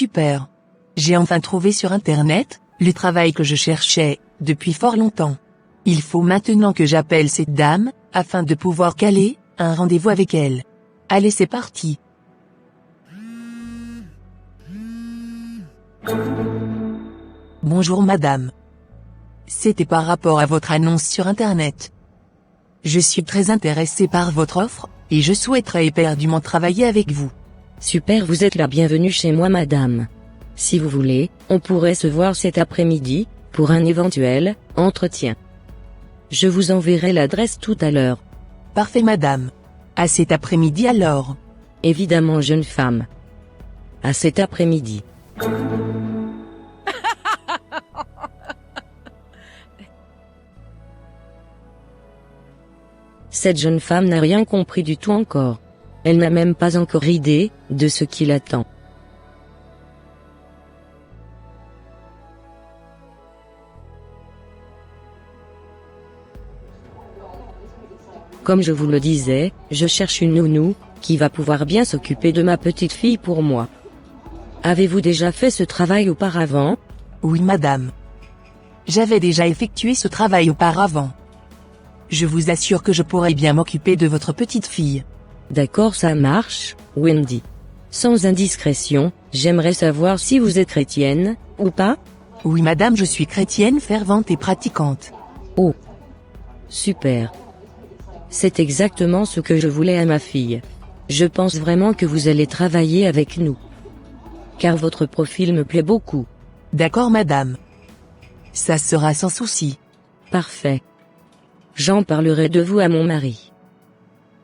Super. J'ai enfin trouvé sur Internet, le travail que je cherchais, depuis fort longtemps. Il faut maintenant que j'appelle cette dame, afin de pouvoir caler un rendez-vous avec elle. Allez, c'est parti. Bonjour madame. C'était par rapport à votre annonce sur Internet. Je suis très intéressé par votre offre, et je souhaiterais éperdument travailler avec vous. Super, vous êtes la bienvenue chez moi madame. Si vous voulez, on pourrait se voir cet après-midi, pour un éventuel entretien. Je vous enverrai l'adresse tout à l'heure. Parfait madame. À cet après-midi alors. Évidemment jeune femme. À cet après-midi. Cette jeune femme n'a rien compris du tout encore. Elle n'a même pas encore idée de ce qui l'attend. Comme je vous le disais, je cherche une nounou, qui va pouvoir bien s'occuper de ma petite fille pour moi. Avez-vous déjà fait ce travail auparavant? Oui madame. J'avais déjà effectué ce travail auparavant. Je vous assure que je pourrai bien m'occuper de votre petite fille. D'accord, ça marche, Wendy. Sans indiscrétion, j'aimerais savoir si vous êtes chrétienne, ou pas? Oui madame, je suis chrétienne fervente et pratiquante. Oh. Super. C'est exactement ce que je voulais à ma fille. Je pense vraiment que vous allez travailler avec nous. Car votre profil me plaît beaucoup. D'accord madame. Ça sera sans souci. Parfait. J'en parlerai de vous à mon mari.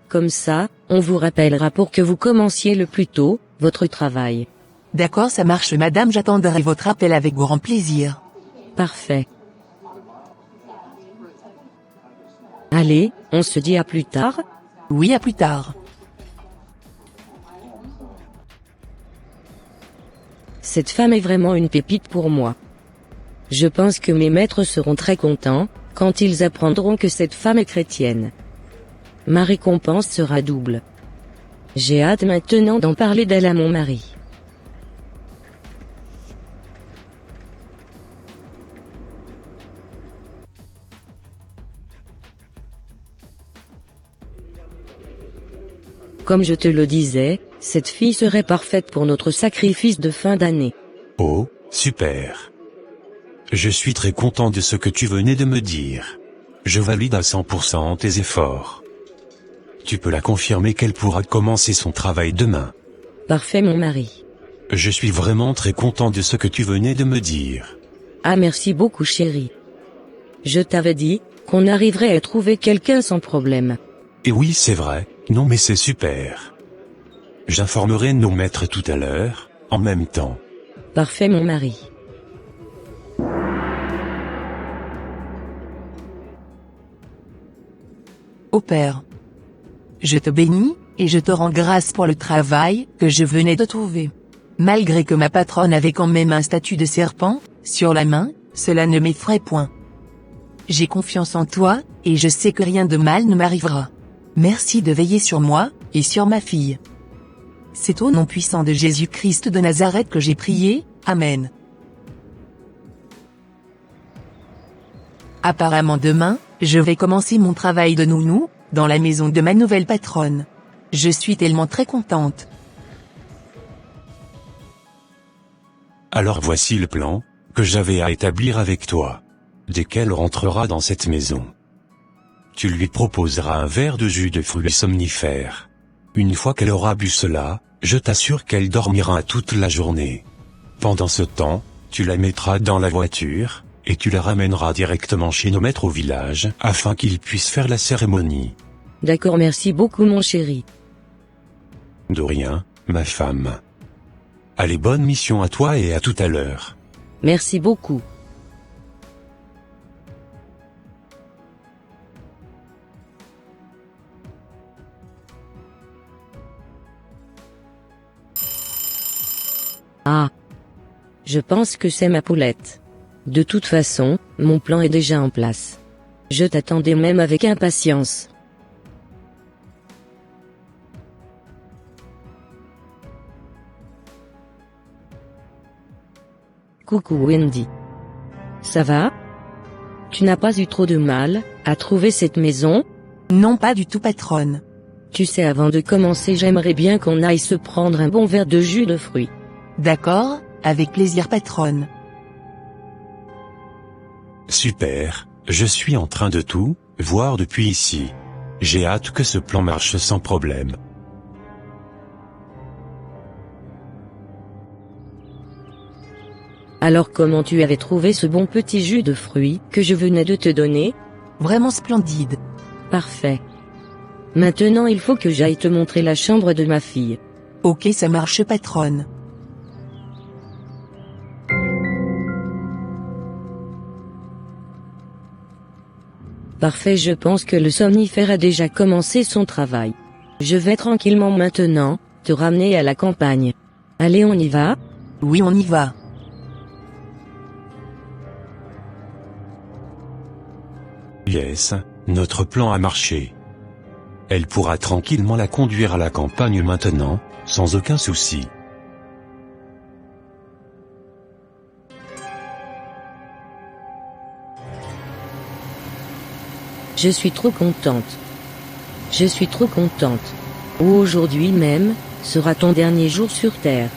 Comme ça, on vous rappellera pour que vous commenciez le plus tôt, votre travail. D'accord, ça marche madame, j'attendrai votre appel avec grand plaisir. Parfait. Allez, on se dit à plus tard? Oui, à plus tard. Cette femme est vraiment une pépite pour moi. Je pense que mes maîtres seront très contents, quand ils apprendront que cette femme est chrétienne. Ma récompense sera double. J'ai hâte maintenant d'en parler d'elle à mon mari. Comme je te le disais, cette fille serait parfaite pour notre sacrifice de fin d'année. Oh, super. Je suis très content de ce que tu venais de me dire. Je valide à 100% tes efforts. Tu peux la confirmer qu'elle pourra commencer son travail demain. Parfait mon mari. Je suis vraiment très content de ce que tu venais de me dire. Ah merci beaucoup chérie. Je t'avais dit, qu'on arriverait à trouver quelqu'un sans problème. Et oui c'est vrai, non mais c'est super. J'informerai nos maîtres tout à l'heure, en même temps. Parfait mon mari. Ô Père, je te bénis, et je te rends grâce pour le travail que je venais de trouver. Malgré que ma patronne avait quand même un statut de serpent sur la main, cela ne m'effraie point. J'ai confiance en toi, et je sais que rien de mal ne m'arrivera. Merci de veiller sur moi, et sur ma fille. C'est au nom puissant de Jésus-Christ de Nazareth que j'ai prié, Amen. Apparemment demain, je vais commencer mon travail de nounou, dans la maison de ma nouvelle patronne. Je suis tellement très contente. Alors voici le plan, que j'avais à établir avec toi. Dès qu'elle rentrera dans cette maison, tu lui proposeras un verre de jus de fruits somnifères. Une fois qu'elle aura bu cela, je t'assure qu'elle dormira toute la journée. Pendant ce temps, tu la mettras dans la voiture, et tu la ramèneras directement chez nos maîtres au village, afin qu'ils puissent faire la cérémonie. D'accord, merci beaucoup mon chéri. De rien, ma femme. Allez, bonne mission à toi et à tout à l'heure. Merci beaucoup. Ah. Je pense que c'est ma poulette. De toute façon, mon plan est déjà en place. Je t'attendais même avec impatience. Coucou Wendy. Ça va? Tu n'as pas eu trop de mal à trouver cette maison? Non, pas du tout, patronne. Tu sais, avant de commencer, j'aimerais bien qu'on aille se prendre un bon verre de jus de fruits. D'accord, avec plaisir, patronne. Super, je suis en train de tout voir depuis ici. J'ai hâte que ce plan marche sans problème. Alors comment tu avais trouvé ce bon petit jus de fruits que je venais de te donner? Vraiment splendide. Parfait. Maintenant il faut que j'aille te montrer la chambre de ma fille. Ok, ça marche, patronne. Parfait, je pense que le somnifère a déjà commencé son travail. Je vais tranquillement maintenant te ramener à la campagne. Allez, on y va? Oui, on y va. Yes, notre plan a marché. Elle pourra tranquillement la conduire à la campagne maintenant, sans aucun souci. Je suis trop contente. Je suis trop contente. Aujourd'hui même sera ton dernier jour sur Terre.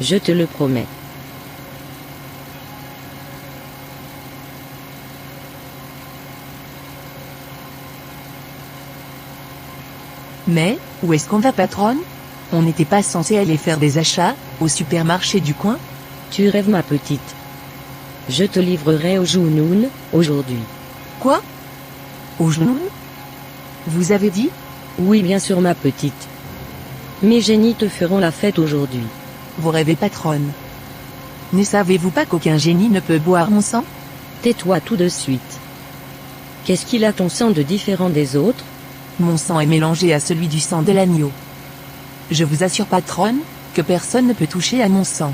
Je te le promets. Mais, où est-ce qu'on va, patronne? On n'était pas censé aller faire des achats, au supermarché du coin? Tu rêves, ma petite. Je te livrerai au Junoun, aujourd'hui. Quoi? Au genou? Vous avez dit? Oui, bien sûr, ma petite. Mes génies te feront la fête aujourd'hui. Vous rêvez, patronne. Ne savez-vous pas qu'aucun génie ne peut boire mon sang? Tais-toi tout de suite. Qu'est-ce qu'il a ton sang de différent des autres? Mon sang est mélangé à celui du sang de l'agneau. Je vous assure, patronne, que personne ne peut toucher à mon sang.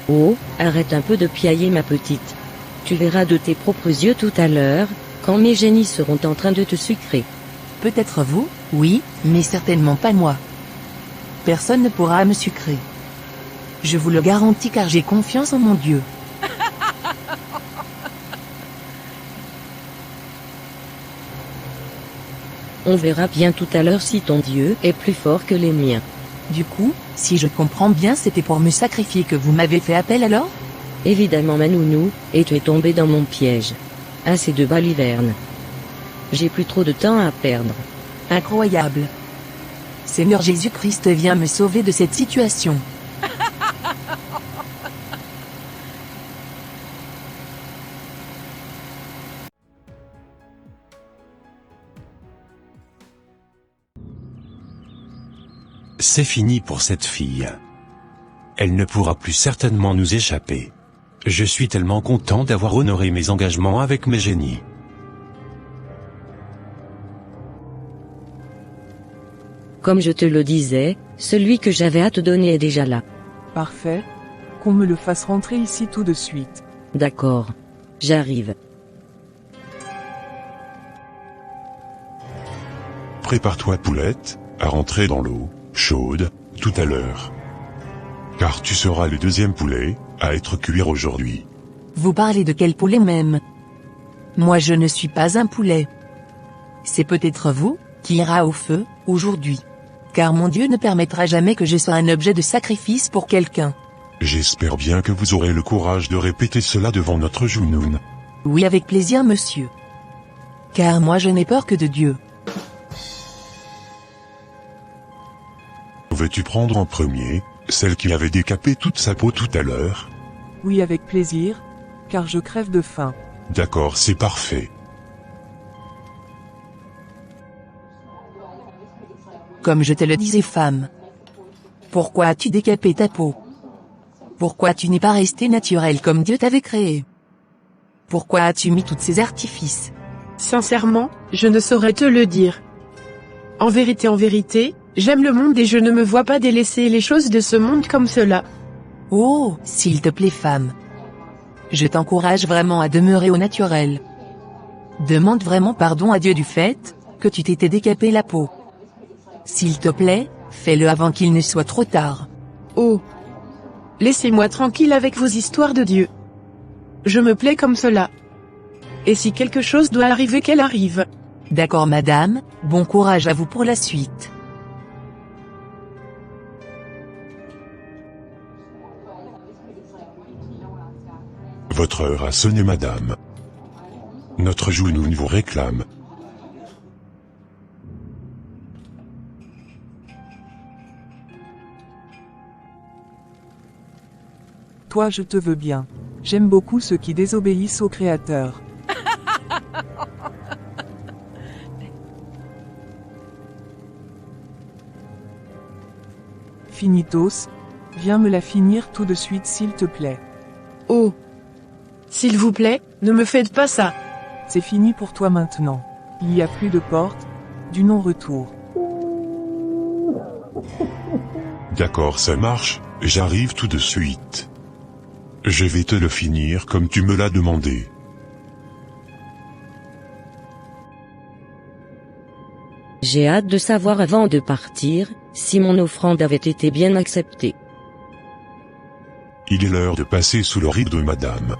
Oh, arrête un peu de piailler, ma petite. Tu verras de tes propres yeux tout à l'heure, quand mes génies seront en train de te sucrer. Peut-être vous, oui, mais certainement pas moi. Personne ne pourra me sucrer. Je vous le garantis, car j'ai confiance en mon Dieu. On verra bien tout à l'heure si ton Dieu est plus fort que les miens. Du coup, si je comprends bien, c'était pour me sacrifier que vous m'avez fait appel alors? Évidemment, ma nounou, et tu es tombé dans mon piège. Assez de balivernes. J'ai plus trop de temps à perdre. Incroyable. Seigneur Jésus-Christ, viens me sauver de cette situation. C'est fini pour cette fille. Elle ne pourra plus certainement nous échapper. Je suis tellement content d'avoir honoré mes engagements avec mes génies. Comme je te le disais, celui que j'avais à te donner est déjà là. Parfait. Qu'on me le fasse rentrer ici tout de suite. D'accord. J'arrive. Prépare-toi, poulette, à rentrer dans l'eau chaude tout à l'heure. Car tu seras le deuxième poulet à être cuit aujourd'hui. Vous parlez de quel poulet même? Moi, je ne suis pas un poulet. C'est peut-être vous qui ira au feu aujourd'hui. Car mon Dieu ne permettra jamais que je sois un objet de sacrifice pour quelqu'un. J'espère bien que vous aurez le courage de répéter cela devant notre Junoun. Oui, avec plaisir, monsieur. Car moi, je n'ai peur que de Dieu. Veux-tu prendre en premier, celle qui avait décapé toute sa peau tout à l'heure? Oui, avec plaisir, car je crève de faim. D'accord, c'est parfait. Comme je te le disais, femme. Pourquoi as-tu décapé ta peau? Pourquoi tu n'es pas resté naturel comme Dieu t'avait créé? Pourquoi as-tu mis tous ces artifices? Sincèrement, je ne saurais te le dire. En vérité, j'aime le monde et je ne me vois pas délaisser les choses de ce monde comme cela. Oh, s'il te plaît, femme. Je t'encourage vraiment à demeurer au naturel. Demande vraiment pardon à Dieu du fait que tu t'étais décapé la peau. S'il te plaît, fais-le avant qu'il ne soit trop tard. Oh. Laissez-moi tranquille avec vos histoires de Dieu. Je me plais comme cela. Et si quelque chose doit arriver, qu'elle arrive. D'accord madame, bon courage à vous pour la suite. Votre heure a sonné madame. Notre Jounoun vous réclame. Toi je te veux bien. J'aime beaucoup ceux qui désobéissent au Créateur. Finitos, viens me la finir tout de suite s'il te plaît. Oh. S'il vous plaît, ne me faites pas ça. C'est fini pour toi maintenant. Il n'y a plus de porte, du non-retour. D'accord, ça marche, j'arrive tout de suite. Je vais te le finir comme tu me l'as demandé. J'ai hâte de savoir avant de partir, si mon offrande avait été bien acceptée. Il est l'heure de passer sous le rideau, madame.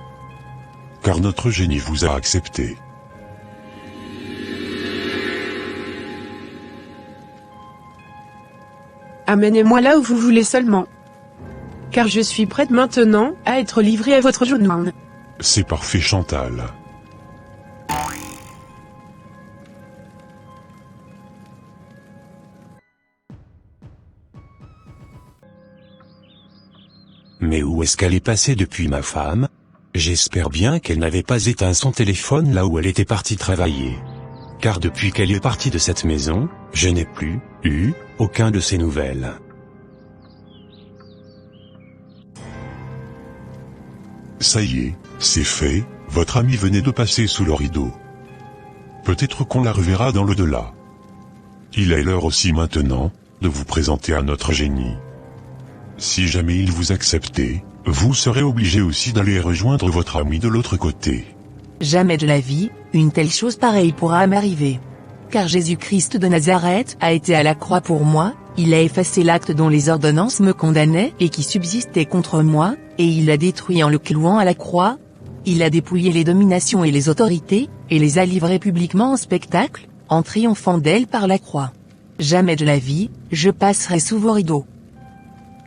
Car notre génie vous a accepté. Amenez-moi là où vous voulez seulement. Car je suis prête maintenant à être livrée à votre Jounoun. C'est parfait, Chantal. Mais où est-ce qu'elle est passée depuis, ma femme? J'espère bien qu'elle n'avait pas éteint son téléphone là où elle était partie travailler. Car depuis qu'elle est partie de cette maison, je n'ai plus eu aucun de ses nouvelles. Ça y est, c'est fait, votre ami venait de passer sous le rideau. Peut-être qu'on la reverra dans l'au-delà. Il est l'heure aussi maintenant de vous présenter à notre génie. Si jamais il vous acceptait, vous serez obligé aussi d'aller rejoindre votre ami de l'autre côté. Jamais de la vie, une telle chose pareille pourra m'arriver. Car Jésus-Christ de Nazareth a été à la croix pour moi, il a effacé l'acte dont les ordonnances me condamnaient et qui subsistait contre moi, et il l'a détruit en le clouant à la croix. Il a dépouillé les dominations et les autorités, et les a livrées publiquement en spectacle, en triomphant d'elles par la croix. Jamais de la vie, je passerai sous vos rideaux.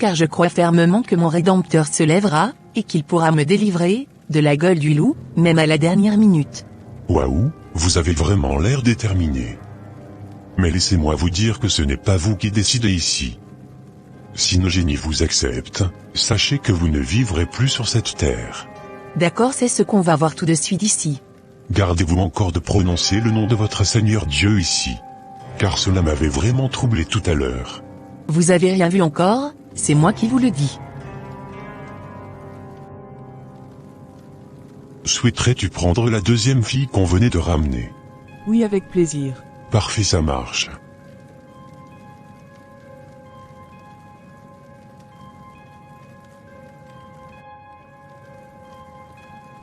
Car je crois fermement que mon Rédempteur se lèvera, et qu'il pourra me délivrer, de la gueule du loup, même à la dernière minute. Waouh, vous avez vraiment l'air déterminé. Mais laissez-moi vous dire que ce n'est pas vous qui décidez ici. Si nos génies vous acceptent, sachez que vous ne vivrez plus sur cette terre. D'accord, c'est ce qu'on va voir tout de suite ici. Gardez-vous encore de prononcer le nom de votre Seigneur Dieu ici. Car cela m'avait vraiment troublé tout à l'heure. Vous avez rien vu encore, c'est moi qui vous le dis. Souhaiterais-tu prendre la deuxième fille qu'on venait de ramener? Oui, avec plaisir. Parfait, ça marche.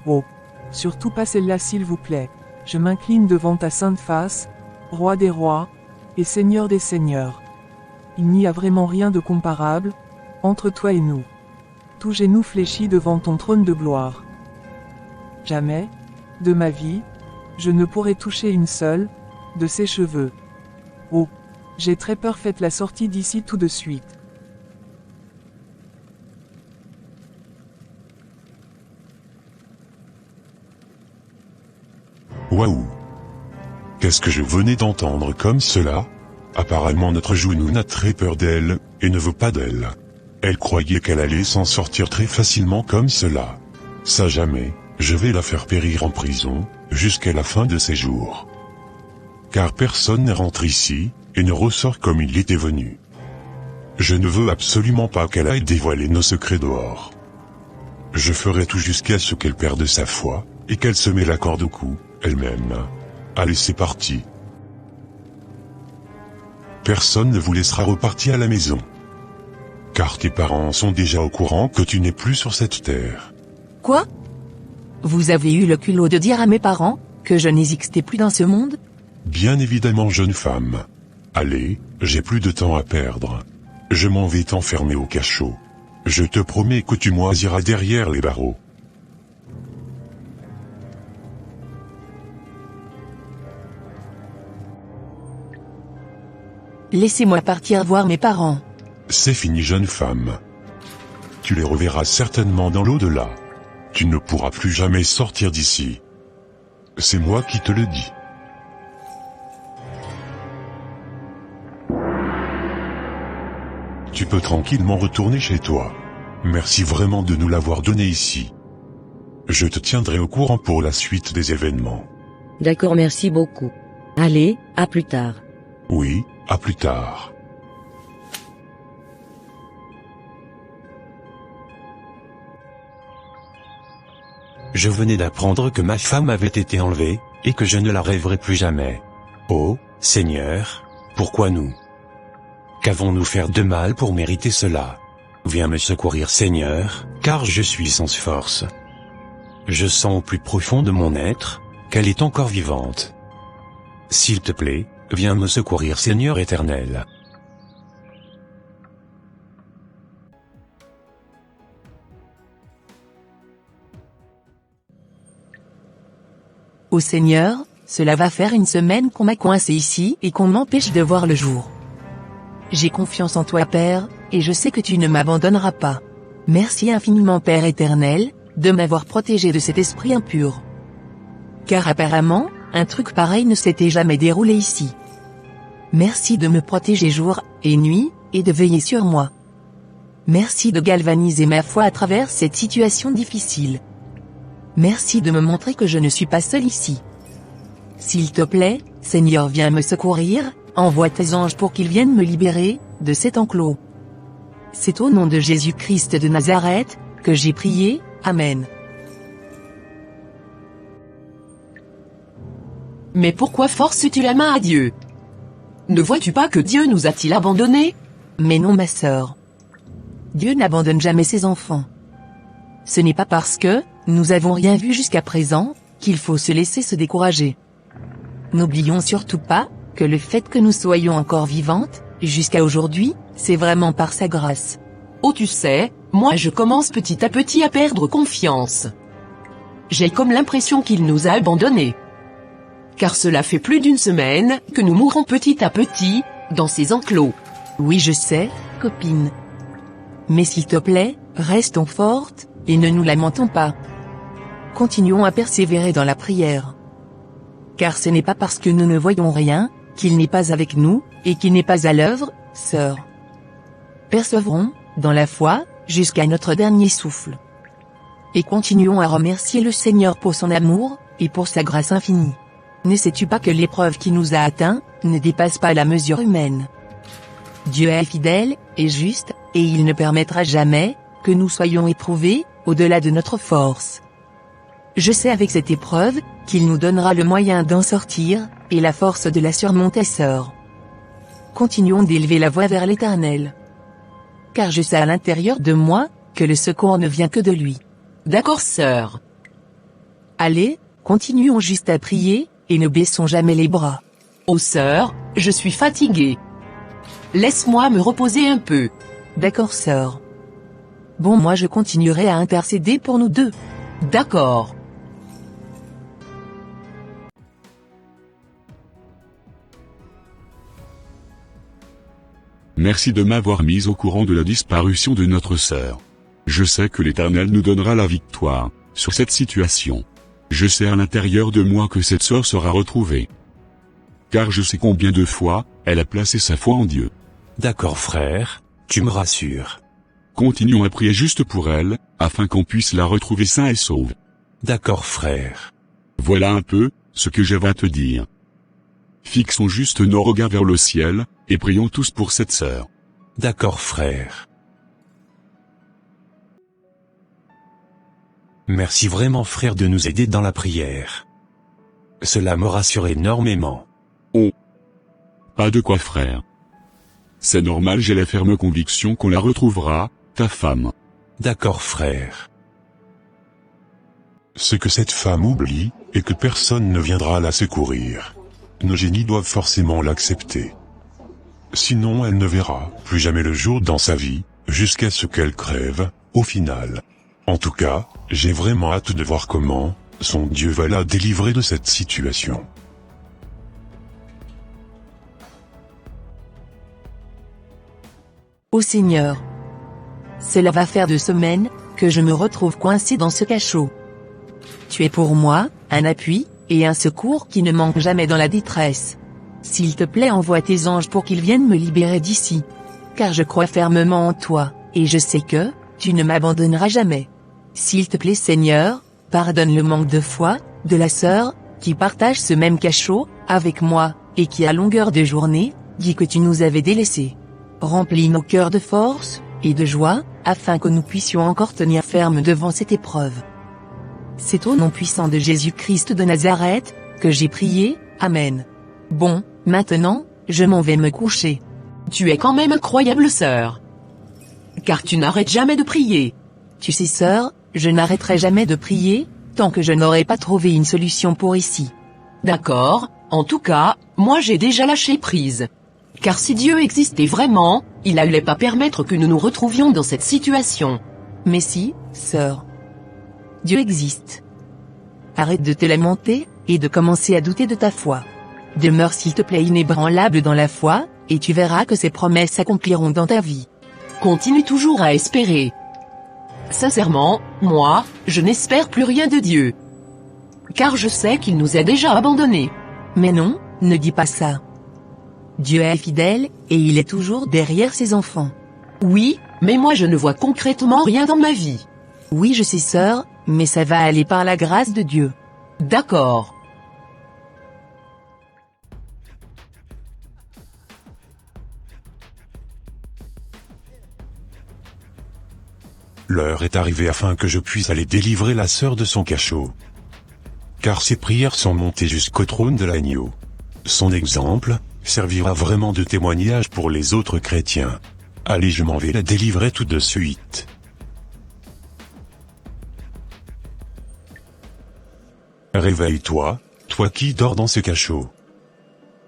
Oh. Surtout pas celle-là s'il vous plaît. Je m'incline devant ta sainte face, roi des rois, et seigneur des seigneurs. Il n'y a vraiment rien de comparable, entre toi et nous. Tout genou fléchi devant ton trône de gloire. Jamais, de ma vie, je ne pourrai toucher une seule, de ses cheveux. Oh, j'ai très peur, faites la sortie d'ici tout de suite. Waouh! Qu'est-ce que je venais d'entendre comme cela? Apparemment notre Jounoun a très peur d'elle, et ne veut pas d'elle. Elle croyait qu'elle allait s'en sortir très facilement comme cela. Ça jamais, je vais la faire périr en prison, jusqu'à la fin de ses jours. Car personne ne rentre ici, et ne ressort comme il était venu. Je ne veux absolument pas qu'elle aille dévoiler nos secrets dehors. Je ferai tout jusqu'à ce qu'elle perde sa foi, et qu'elle se met la corde au cou, elle-même. Allez, c'est parti. Personne ne vous laissera repartir à la maison. Car tes parents sont déjà au courant que tu n'es plus sur cette terre. Quoi? Vous avez eu le culot de dire à mes parents, que je n'existais plus dans ce monde? Bien évidemment, jeune femme. Allez, j'ai plus de temps à perdre. Je m'en vais t'enfermer au cachot. Je te promets que tu moisiras derrière les barreaux. Laissez-moi partir voir mes parents. C'est fini, jeune femme. Tu les reverras certainement dans l'au-delà. Tu ne pourras plus jamais sortir d'ici. C'est moi qui te le dis. Tu peux tranquillement retourner chez toi. Merci vraiment de nous l'avoir donné ici. Je te tiendrai au courant pour la suite des événements. D'accord, merci beaucoup. Allez, à plus tard. Oui, à plus tard. Je venais d'apprendre que ma femme avait été enlevée, et que je ne la rêverai plus jamais. Oh, Seigneur, pourquoi nous? Qu'avons-nous fait de mal pour mériter cela? Viens me secourir, Seigneur, car je suis sans force. Je sens au plus profond de mon être, qu'elle est encore vivante. S'il te plaît, viens me secourir, Seigneur éternel. Ô Seigneur, cela va faire une semaine qu'on m'a coincé ici et qu'on m'empêche de voir le jour. J'ai confiance en toi, Père, et je sais que tu ne m'abandonneras pas. Merci infiniment, Père éternel, de m'avoir protégé de cet esprit impur. Car apparemment, un truc pareil ne s'était jamais déroulé ici. Merci de me protéger jour et nuit, et de veiller sur moi. Merci de galvaniser ma foi à travers cette situation difficile. Merci de me montrer que je ne suis pas seul ici. S'il te plaît, Seigneur, viens me secourir, envoie tes anges pour qu'ils viennent me libérer de cet enclos. C'est au nom de Jésus-Christ de Nazareth que j'ai prié, Amen. Mais pourquoi forces-tu la main à Dieu? Ne vois-tu pas que Dieu nous a-t-il abandonnés? Mais non, ma sœur. Dieu n'abandonne jamais ses enfants. Ce n'est pas parce que nous avons rien vu jusqu'à présent qu'il faut se laisser se décourager. N'oublions surtout pas que le fait que nous soyons encore vivantes, jusqu'à aujourd'hui, c'est vraiment par sa grâce. Oh, tu sais, moi je commence petit à petit à perdre confiance. J'ai comme l'impression qu'il nous a abandonnés. Car cela fait plus d'une semaine que nous mourons petit à petit, dans ces enclos. Oui, je sais, copine. Mais s'il te plaît, restons fortes, et ne nous lamentons pas. Continuons à persévérer dans la prière. Car ce n'est pas parce que nous ne voyons rien, qu'il n'est pas avec nous, et qu'il n'est pas à l'œuvre, sœur. Persévérons, dans la foi, jusqu'à notre dernier souffle. Et continuons à remercier le Seigneur pour son amour, et pour sa grâce infinie. Ne sais-tu pas que l'épreuve qui nous a atteints, ne dépasse pas la mesure humaine? Dieu est fidèle, et juste, et il ne permettra jamais, que nous soyons éprouvés, au-delà de notre force. Je sais avec cette épreuve, qu'il nous donnera le moyen d'en sortir, et la force de la surmonter, sœur. Continuons d'élever la voix vers l'Éternel. Car je sais à l'intérieur de moi, que le secours ne vient que de lui. D'accord, sœur. Allez, continuons juste à prier, et ne baissons jamais les bras. Oh sœur, je suis fatiguée. Laisse-moi me reposer un peu. D'accord, sœur. Bon, moi je continuerai à intercéder pour nous deux. D'accord. Merci de m'avoir mis au courant de la disparition de notre sœur. Je sais que l'Éternel nous donnera la victoire sur cette situation. Je sais à l'intérieur de moi que cette sœur sera retrouvée. Car je sais combien de fois elle a placé sa foi en Dieu. D'accord, frère, tu me rassures. Continuons à prier juste pour elle, afin qu'on puisse la retrouver sain et sauve. D'accord, frère. Voilà un peu ce que j'avais à te dire. Fixons juste nos regards vers le ciel, et prions tous pour cette sœur. D'accord, frère. Merci vraiment, frère, de nous aider dans la prière. Cela me rassure énormément. Oh. Pas de quoi, frère. C'est normal, j'ai la ferme conviction qu'on la retrouvera, ta femme. D'accord, frère. Ce que cette femme oublie, est que personne ne viendra la secourir. Nos génies doivent forcément l'accepter. Sinon elle ne verra plus jamais le jour dans sa vie, jusqu'à ce qu'elle crève, au final. En tout cas, j'ai vraiment hâte de voir comment, son Dieu va la délivrer de cette situation. Ô Seigneur, cela va faire 2 semaines, que je me retrouve coincé dans ce cachot. Tu es pour moi, un appui, et un secours qui ne manque jamais dans la détresse. S'il te plaît, envoie tes anges pour qu'ils viennent me libérer d'ici. Car je crois fermement en toi, et je sais que, tu ne m'abandonneras jamais. S'il te plaît Seigneur, pardonne le manque de foi, de la sœur, qui partage ce même cachot, avec moi, et qui à longueur de journée, dit que tu nous avais délaissés. Remplis nos cœurs de force, et de joie, afin que nous puissions encore tenir ferme devant cette épreuve. C'est au nom puissant de Jésus-Christ de Nazareth, que j'ai prié, Amen. Bon, maintenant, je m'en vais me coucher. Tu es quand même incroyable sœur. Car tu n'arrêtes jamais de prier. Tu sais sœur, je n'arrêterai jamais de prier, tant que je n'aurai pas trouvé une solution pour ici. D'accord, en tout cas, moi j'ai déjà lâché prise. Car si Dieu existait vraiment, il n'allait pas permettre que nous nous retrouvions dans cette situation. Mais si, sœur. Dieu existe. Arrête de te lamenter, et de commencer à douter de ta foi. Demeure s'il te plaît inébranlable dans la foi, et tu verras que ses promesses s'accompliront dans ta vie. Continue toujours à espérer. Sincèrement, moi, je n'espère plus rien de Dieu. Car je sais qu'il nous a déjà abandonnés. Mais non, ne dis pas ça. Dieu est fidèle, et il est toujours derrière ses enfants. Oui, mais moi je ne vois concrètement rien dans ma vie. Oui je sais sœur, mais ça va aller par la grâce de Dieu. D'accord. L'heure est arrivée afin que je puisse aller délivrer la sœur de son cachot. Car ses prières sont montées jusqu'au trône de l'agneau. Son exemple servira vraiment de témoignage pour les autres chrétiens. Allez, je m'en vais la délivrer tout de suite. Réveille-toi, toi qui dors dans ce cachot.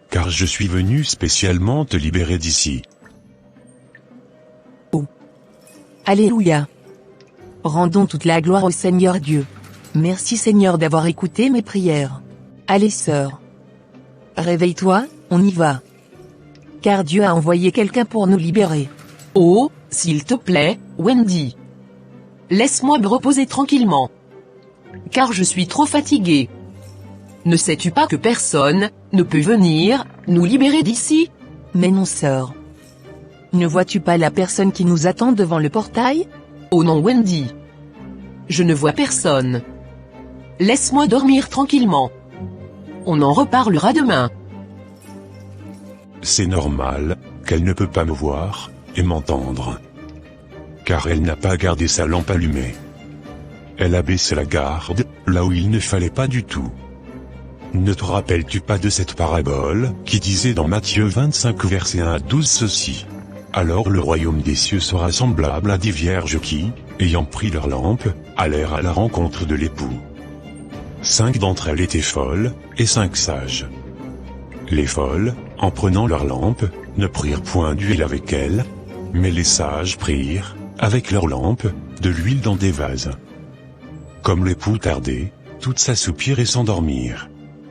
Car je suis venu spécialement te libérer d'ici. Oh. Alléluia. Rendons toute la gloire au Seigneur Dieu. Merci Seigneur d'avoir écouté mes prières. Allez sœur. Réveille-toi, on y va. Car Dieu a envoyé quelqu'un pour nous libérer. Oh, s'il te plaît, Wendy. Laisse-moi me reposer tranquillement. Car je suis trop fatigué. Ne sais-tu pas que personne ne peut venir nous libérer d'ici? Mais non sœur. Ne vois-tu pas la personne qui nous attend devant le portail? Oh non Wendy. Je ne vois personne. Laisse-moi dormir tranquillement. On en reparlera demain. C'est normal, qu'elle ne peut pas me voir, et m'entendre. Car elle n'a pas gardé sa lampe allumée. Elle a baissé la garde, là où il ne fallait pas du tout. Ne te rappelles-tu pas de cette parabole, qui disait dans Matthieu 25 verset 1 à 12 ceci? Alors le royaume des cieux sera semblable à des vierges qui, ayant pris leur lampe, allèrent à la rencontre de l'époux. 5 d'entre elles étaient folles, et 5 sages. Les folles, en prenant leur lampe, ne prirent point d'huile avec elles, mais les sages prirent, avec leur lampe, de l'huile dans des vases. Comme l'époux tardait, toutes s'assoupirent et s'endormirent.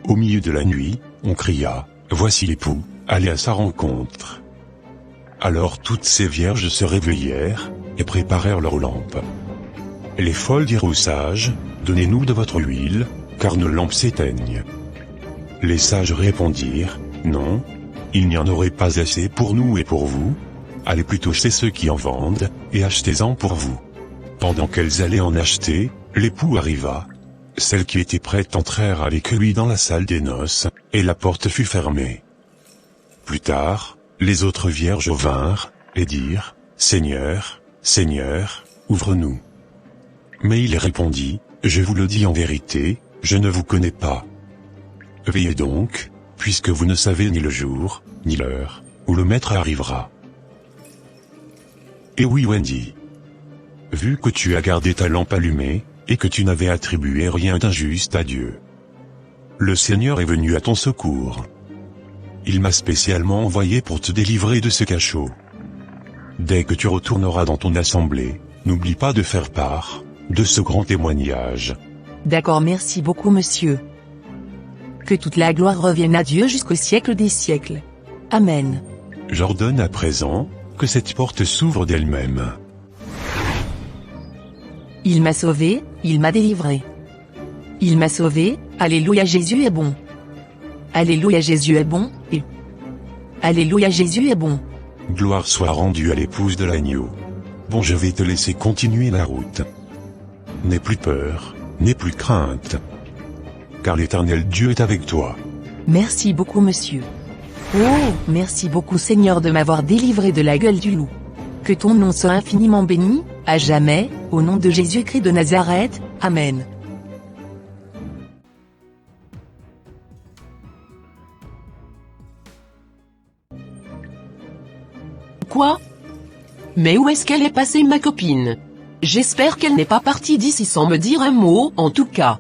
Au milieu de la nuit, on cria, « Voici l'époux, allez à sa rencontre. » Alors toutes ces vierges se réveillèrent, et préparèrent leurs lampes. Les folles dirent aux sages, « Donnez-nous de votre huile, car nos lampes s'éteignent. » Les sages répondirent, « Non, il n'y en aurait pas assez pour nous et pour vous. Allez plutôt chez ceux qui en vendent, et achetez-en pour vous. » Pendant qu'elles allaient en acheter, l'époux arriva. Celles qui étaient prêtes entrèrent avec lui dans la salle des noces, et la porte fut fermée. Plus tard, les autres vierges vinrent, et dirent, « Seigneur, Seigneur, ouvre-nous. » Mais il répondit, « Je vous le dis en vérité, je ne vous connais pas. Veillez donc, puisque vous ne savez ni le jour, ni l'heure, où le maître arrivera. » Et oui Wendy. Vu que tu as gardé ta lampe allumée, et que tu n'avais attribué rien d'injuste à Dieu, le Seigneur est venu à ton secours. Il m'a spécialement envoyé pour te délivrer de ce cachot. Dès que tu retourneras dans ton assemblée, n'oublie pas de faire part de ce grand témoignage. D'accord, merci beaucoup monsieur. Que toute la gloire revienne à Dieu jusqu'au siècle des siècles. Amen. J'ordonne à présent que cette porte s'ouvre d'elle-même. Il m'a sauvé, il m'a délivré. Il m'a sauvé, alléluia Jésus est bon. Alléluia Jésus est bon, et alléluia Jésus est bon. Gloire soit rendue à l'épouse de l'agneau. Bon, je vais te laisser continuer la route. N'aie plus peur, n'aie plus crainte. Car l'Éternel Dieu est avec toi. Merci beaucoup monsieur. Oh, merci beaucoup Seigneur de m'avoir délivré de la gueule du loup. Que ton nom soit infiniment béni, à jamais, au nom de Jésus-Christ de Nazareth, Amen. Quoi? Mais où est-ce qu'elle est passée ma copine? J'espère qu'elle n'est pas partie d'ici sans me dire un mot, en tout cas.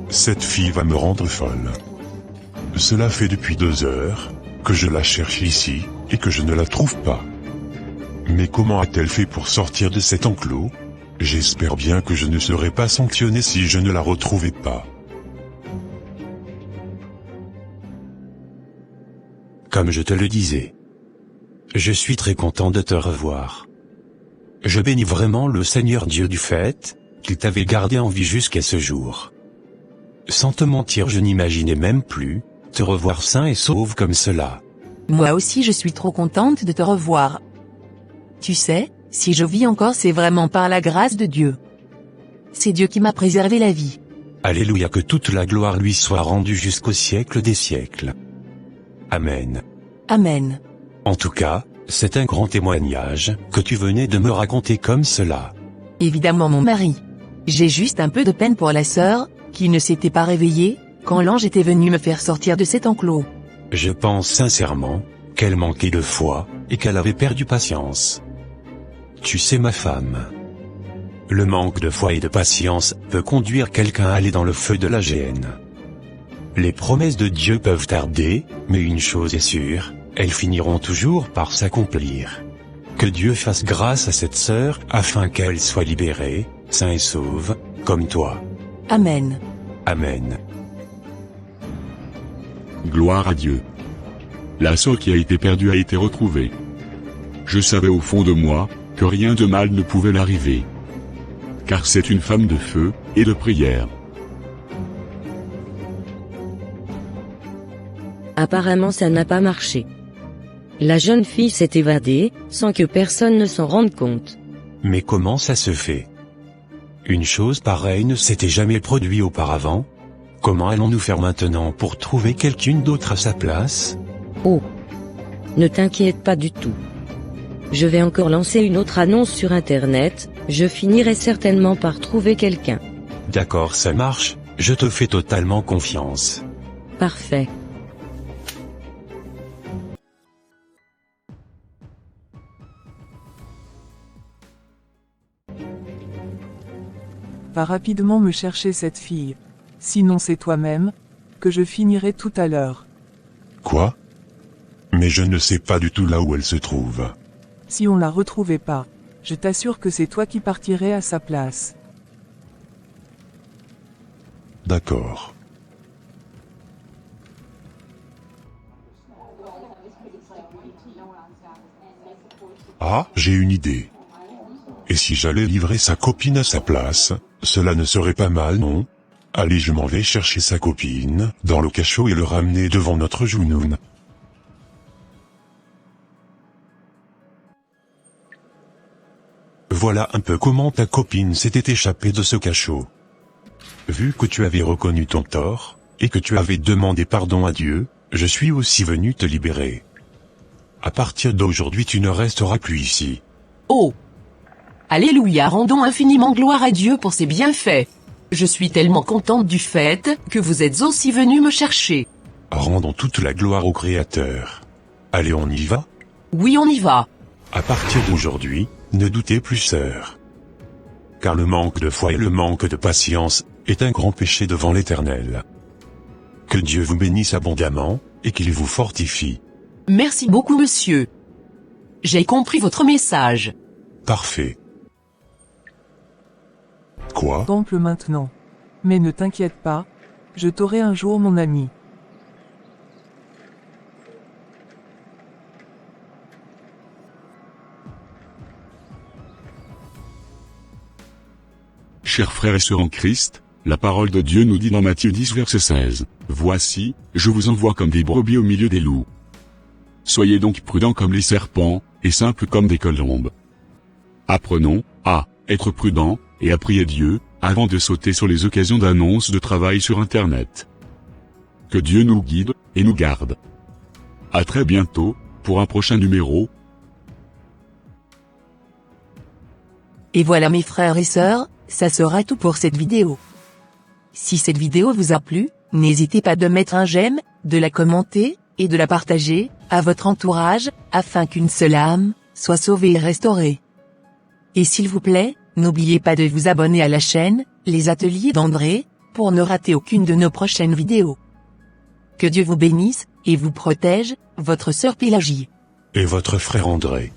Cette fille va me rendre folle. Cela fait depuis 2 heures que je la cherche ici, et que je ne la trouve pas. Mais comment a-t-elle fait pour sortir de cet enclos? J'espère bien que je ne serai pas sanctionné si je ne la retrouvais pas. Comme je te le disais, je suis très content de te revoir. Je bénis vraiment le Seigneur Dieu du fait qu'il t'avait gardé en vie jusqu'à ce jour. Sans te mentir, je n'imaginais même plus te revoir sain et sauve comme cela. Moi aussi je suis trop contente de te revoir. Tu sais, si je vis encore c'est vraiment par la grâce de Dieu. C'est Dieu qui m'a préservé la vie. Alléluia, que toute la gloire lui soit rendue jusqu'au siècle des siècles. Amen. Amen. En tout cas, c'est un grand témoignage que tu venais de me raconter comme cela. Évidemment mon mari. J'ai juste un peu de peine pour la sœur, qui ne s'était pas réveillée, quand l'ange était venu me faire sortir de cet enclos. Je pense sincèrement qu'elle manquait de foi, et qu'elle avait perdu patience. Tu sais ma femme, le manque de foi et de patience peut conduire quelqu'un à aller dans le feu de la géhenne. Les promesses de Dieu peuvent tarder, mais une chose est sûre, elles finiront toujours par s'accomplir. Que Dieu fasse grâce à cette sœur, afin qu'elle soit libérée, saine et sauve, comme toi. Amen. Amen. Gloire à Dieu. La sœur qui a été perdue a été retrouvée. Je savais au fond de moi que rien de mal ne pouvait l'arriver. Car c'est une femme de feu et de prière. Apparemment ça n'a pas marché. La jeune fille s'est évadée, sans que personne ne s'en rende compte. Mais comment ça se fait? Une chose pareille ne s'était jamais produite auparavant. Comment allons-nous faire maintenant pour trouver quelqu'un d'autre à sa place? Oh. Ne t'inquiète pas du tout. Je vais encore lancer une autre annonce sur Internet, je finirai certainement par trouver quelqu'un. D'accord, ça marche, je te fais totalement confiance. Parfait. Va rapidement me chercher cette fille. Sinon c'est toi-même, que je finirai tout à l'heure. Quoi? Mais je ne sais pas du tout là où elle se trouve. Si on la retrouvait pas, je t'assure que c'est toi qui partirais à sa place. D'accord. Ah, j'ai une idée. Et si j'allais livrer sa copine à sa place, cela ne serait pas mal, non? Allez, je m'en vais chercher sa copine, dans le cachot et le ramener devant notre Jounoun. Voilà un peu comment ta copine s'était échappée de ce cachot. Vu que tu avais reconnu ton tort, et que tu avais demandé pardon à Dieu, je suis aussi venu te libérer. À partir d'aujourd'hui tu ne resteras plus ici. Oh! Alléluia, rendons infiniment gloire à Dieu pour ses bienfaits. Je suis tellement contente du fait que vous êtes aussi venus me chercher. Rendons toute la gloire au Créateur. Allez, on y va? Oui, on y va. À partir d'aujourd'hui, ne doutez plus, sœur. Car le manque de foi et le manque de patience est un grand péché devant l'Éternel. Que Dieu vous bénisse abondamment, et qu'il vous fortifie. Merci beaucoup monsieur. J'ai compris votre message. Parfait. Quoi? Temple maintenant. Mais ne t'inquiète pas, je t'aurai un jour mon ami. Chers frères et sœurs en Christ, la parole de Dieu nous dit dans Matthieu 10 verset 16, « Voici, je vous envoie comme des brebis au milieu des loups. Soyez donc prudents comme les serpents, et simples comme des colombes. » Apprenons à être prudents, et à prier Dieu, avant de sauter sur les occasions d'annonces de travail sur Internet. Que Dieu nous guide, et nous garde. À très bientôt, pour un prochain numéro. Et voilà mes frères et sœurs, ça sera tout pour cette vidéo. Si cette vidéo vous a plu, n'hésitez pas de mettre un j'aime, de la commenter, et de la partager, à votre entourage, afin qu'une seule âme, soit sauvée et restaurée. Et s'il vous plaît, n'oubliez pas de vous abonner à la chaîne, Les Ateliers d'André, pour ne rater aucune de nos prochaines vidéos. Que Dieu vous bénisse, et vous protège, votre sœur Pélagie. Et votre frère André.